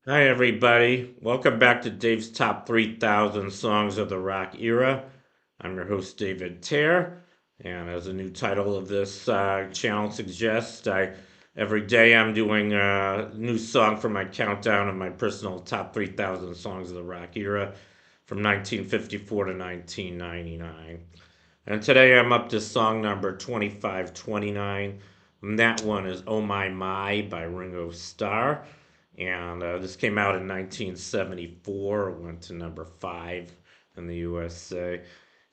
Hi, everybody. Welcome back to Dave's Top 3,000 Songs of the Rock Era. I'm your host, David Tare, and as the new title of this channel suggests, every day I'm doing a new song for my countdown of my personal top 3,000 songs of the rock era from 1954 to 1999. And today I'm up to song number 2529, and that one is Oh My by Ringo Starr. And this came out in 1974, went to number 5 in the USA,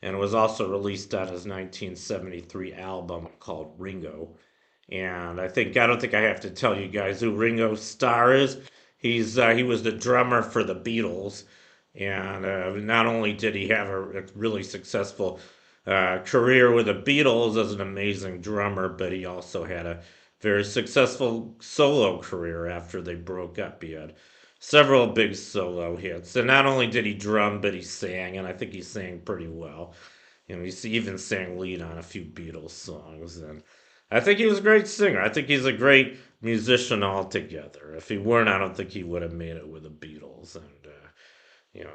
and it was also released on his 1973 album called Ringo. And I don't think I have to tell you guys who Ringo Starr is. He was the drummer for the Beatles, and not only did he have a really successful career with the Beatles as an amazing drummer, but he also had a very successful solo career after they broke up. He had several big solo hits, and not only did he drum, but he sang, and I think he sang pretty well. He even sang lead on a few Beatles songs, and I think he was a great singer. I think he's a great musician altogether. If he weren't, I don't think he would have made it with the Beatles, and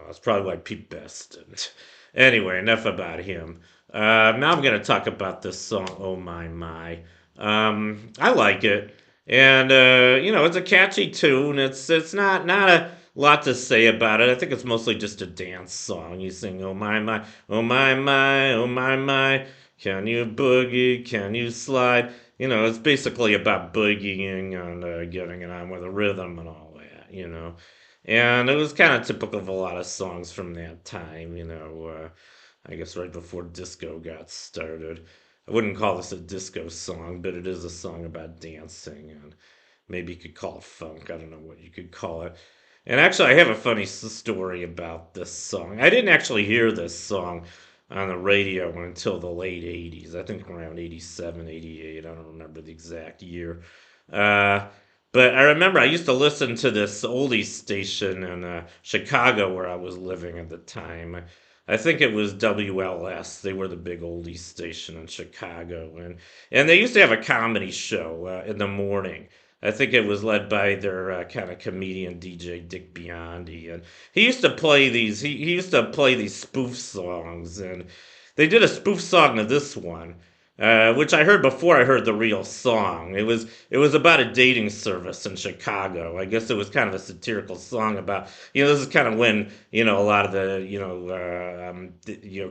that's probably why Pete Best didn't. Anyway, enough about him. Now I'm going to talk about this song, Oh My. I like it. And, it's a catchy tune. It's not a lot to say about it. I think it's mostly just a dance song. You sing, oh my, oh my. Can you boogie? Can you slide? It's basically about boogieing and getting it on with a rhythm and all that. And it was kind of typical of a lot of songs from that time. I guess right before disco got started. I wouldn't call this a disco song, but it is a song about dancing, and maybe you could call it funk. I don't know what you could call it. And actually, I have a funny story about this song. I didn't actually hear this song on the radio until the late 80s. I think around 87, 88. I don't remember the exact year. Uh, but I remember I used to listen to this oldies station in Chicago where I was living at the time. I think it was WLS. They were the big oldies station in Chicago, and they used to have a comedy show in the morning. I think it was led by their kind of comedian DJ Dick Biondi, and he used to play these. He used to play these spoof songs, and they did a spoof song of this one, which I heard before I heard the real song. It was about a dating service in Chicago. I guess it was kind of a satirical song about this is kind of when a lot of the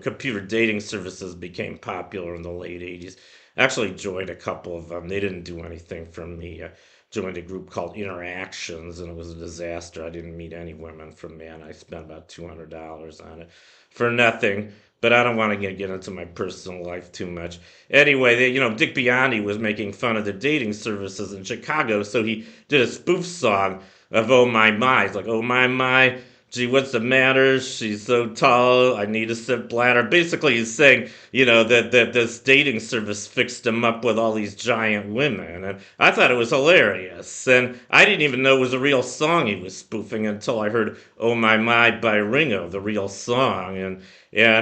computer dating services became popular in the late 80s. I actually joined a couple of them. They didn't do anything for me. Joined a group called Interactions, and it was a disaster. I didn't meet any women from there, and I spent about $200 on it for nothing. But I don't want to get into my personal life too much. Anyway, Dick Biondi was making fun of the dating services in Chicago, so he did a spoof song of Oh My. It's like, oh my, gee, what's the matter? She's so tall, I need a sip bladder. Basically, he's saying, that this dating service fixed him up with all these giant women. And I thought it was hilarious. And I didn't even know it was a real song he was spoofing until I heard Oh My by Ringo, the real song. And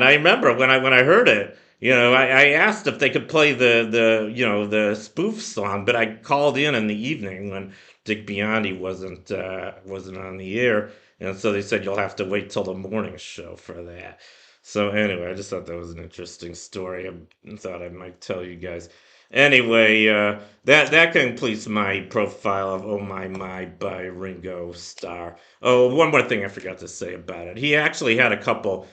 I remember when I heard it, I asked if they could play the spoof song, but I called in the evening when Dick Biondi wasn't on the air, and so they said you'll have to wait till the morning show for that. So anyway, I just thought that was an interesting story. I thought I might tell you guys. Anyway, that completes my profile of Oh My by Ringo Starr. Oh, one more thing I forgot to say about it. He actually had a couple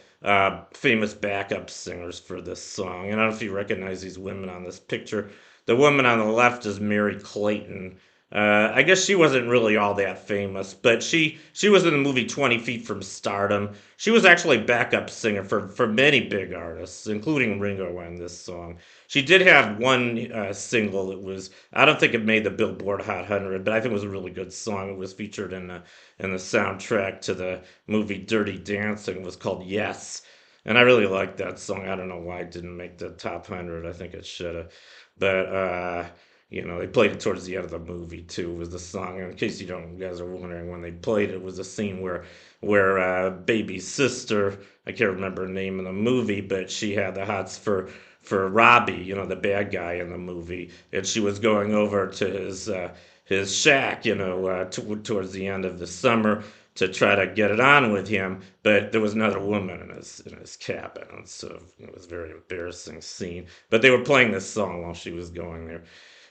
famous backup singers for this song, and I don't know if you recognize these women on this picture. The woman on the left is Mary Clayton. I guess she wasn't really all that famous, but she was in the movie 20 Feet from Stardom. She was actually a backup singer for many big artists, including Ringo on this song. She did have one single. I don't think it made the Billboard Hot 100, but I think it was a really good song. It was featured in the soundtrack to the movie Dirty Dancing. It was called Yes. And I really liked that song. I don't know why it didn't make the top 100. I think it should have. But they played it towards the end of the movie too. Was the song? And in case you guys are wondering, when they played it, was a scene where baby's sister, I can't remember her name in the movie, but she had the hots for Robbie, the bad guy in the movie, and she was going over to his shack, towards the end of the summer to try to get it on with him. But there was another woman in his cabin, and so it was a very embarrassing scene. But they were playing this song while she was going there.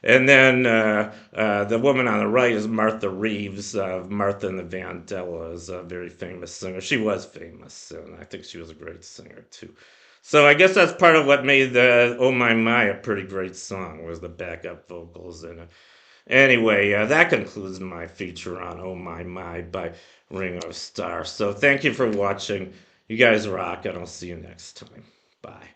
And then the woman on the right is Martha Reeves. Martha and the Vandellas, a very famous singer. She was famous, and I think she was a great singer too. So I guess that's part of what made the "Oh My My" a pretty great song was the backup vocals in it. Anyway, that concludes my feature on "Oh My My" by Ringo Starr. So thank you for watching. You guys rock, and I'll see you next time. Bye.